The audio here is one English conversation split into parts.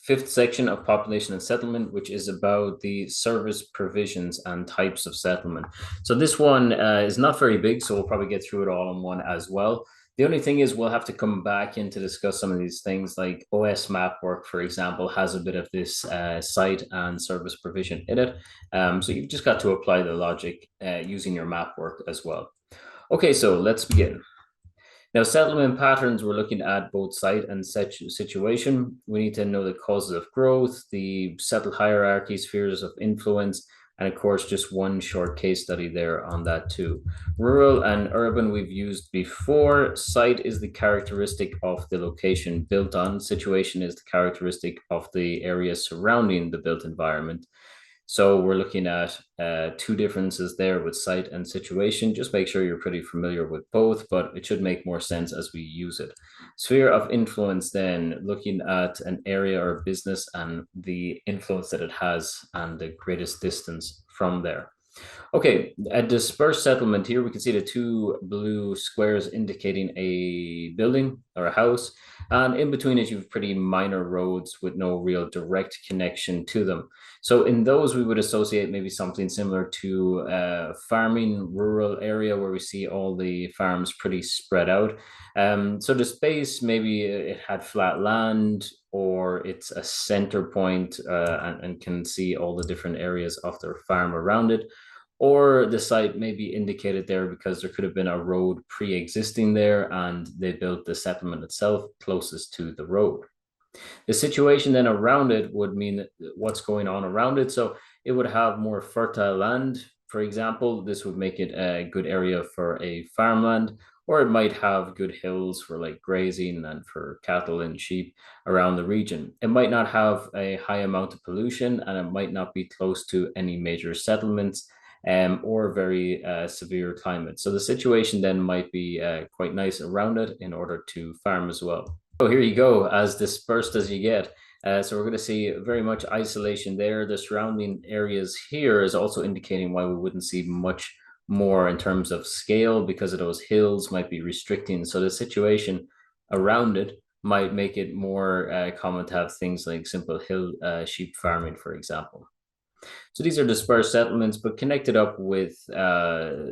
fifth section of population and settlement, which is about the service provisions and types of settlement. So this one is not very big, so we'll probably get through it all in one as well. The only thing is we'll have to come back in to discuss some of these things, like OS map work, for example, has a bit of this site and service provision in it. So you've just got to apply the logic using your map work as well. Okay, so let's begin. Now, settlement patterns, we're looking at both site and situation. We need to know the causes of growth, the settled hierarchy, spheres of influence, and of course, just one short case study there on that too. Rural and urban we've used before. Site is the characteristic of the location built on. Situation is the characteristic of the area surrounding the built environment. So we're looking at two differences there with site and situation. Just make sure you're pretty familiar with both, but it should make more sense as we use it. Sphere of influence, then looking at an area or business and the influence that it has and the greatest distance from there. Okay, a dispersed settlement here, we can see the two blue squares indicating a building or a house. And in between it, you have pretty minor roads with no real direct connection to them. So in those, we would associate maybe something similar to a farming rural area where we see all the farms pretty spread out. So the space, maybe it had flat land, or it's a center point and can see all the different areas of their farm around it. Or the site may be indicated there because there could have been a road pre-existing there and they built the settlement itself closest to the road. The situation then around it would mean what's going on around it. So it would have more fertile land. For example, this would make it a good area for a farmland, or it might have good hills for like grazing and for cattle and sheep around the region. It might not have a high amount of pollution, and it might not be close to any major settlements or very severe climate. So the situation then might be quite nice around it in order to farm as well. So here you go, as dispersed as you get. So we're going to see very much isolation there. The surrounding areas here is also indicating why we wouldn't see much more in terms of scale, because of those hills might be restricting. So the situation around it might make it more common to have things like simple hill sheep farming, for example. So these are dispersed settlements, but connected up with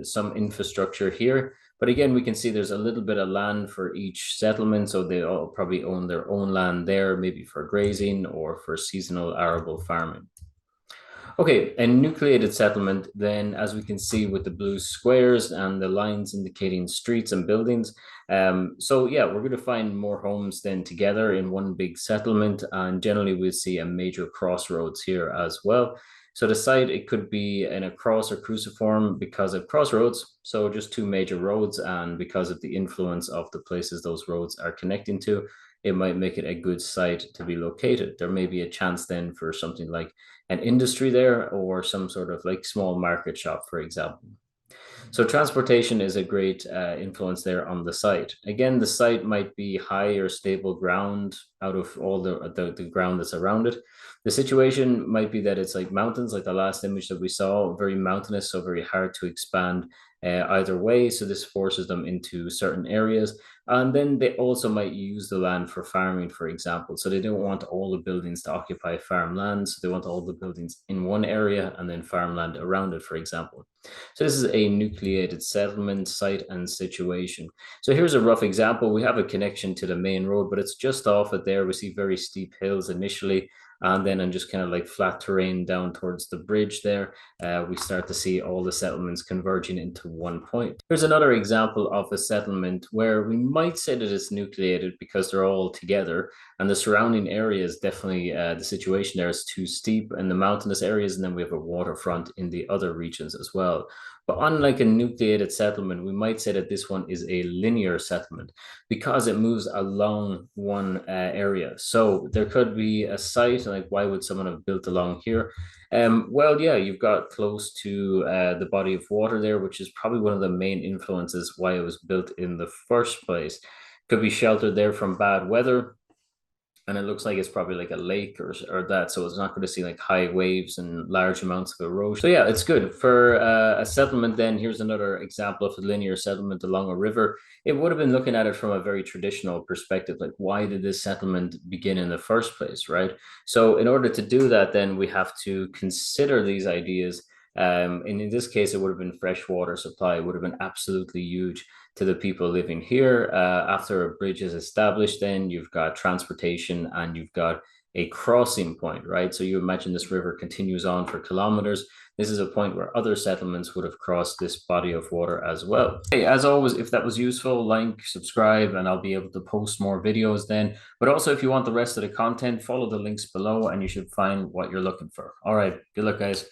some infrastructure here. But again, we can see there's a little bit of land for each settlement. So they all probably own their own land there, maybe for grazing or for seasonal arable farming. Okay, a nucleated settlement, then, as we can see with the blue squares and the lines indicating streets and buildings. So yeah, we're going to find more homes then together in one big settlement. And generally we'll see a major crossroads here as well. So the site, it could be in a cross or cruciform because of crossroads. So just two major roads, and because of the influence of the places those roads are connecting to, it might make it a good site to be located. There may be a chance then for something like an industry there, or some sort of like small market shop, for example. So transportation is a great influence there on the site. Again, the site might be high or stable ground out of all the ground that's around it. The situation might be that it's like mountains, like the last image that we saw, very mountainous, so very hard to expand either way. So this forces them into certain areas. And then they also might use the land for farming, for example. So they don't want all the buildings to occupy farmland. So they want all the buildings in one area and then farmland around it, for example. So this is a nucleated settlement site and situation. So here's a rough example. We have a connection to the main road, but it's just off it there. We see very steep hills initially, and then on just kind of like flat terrain down towards the bridge there, we start to see all the settlements converging into one point. Here's another example of a settlement where we might say that it's nucleated because they're all together, and the surrounding area is definitely, the situation there is too steep in the mountainous areas, and then we have a waterfront in the other regions as well. But unlike a nucleated settlement, we might say that this one is a linear settlement because it moves along one area. So there could be a site, like why would someone have built along here? Well, yeah, you've got close to the body of water there, which is probably one of the main influences why it was built in the first place. Could be sheltered there from bad weather. and it looks like it's probably like a lake or that, so it's not going to see like high waves and large amounts of erosion. So yeah, it's good for a settlement. Then here's another example of a linear settlement along a river. It would have been looking at it from a very traditional perspective, like why did this settlement begin in the first place, right? So in order to do that, then we have to consider these ideas. And in this case, it would have been freshwater supply. It would have been absolutely huge to the people living here. After a bridge is established, then you've got transportation and you've got a crossing point, right? So you imagine this river continues on for kilometers. This is a point where other settlements would have crossed this body of water as well. Hey, as always, if that was useful, like, subscribe, and I'll be able to post more videos then. But also, if you want the rest of the content, follow the links below and you should find what you're looking for. All right, good luck, guys.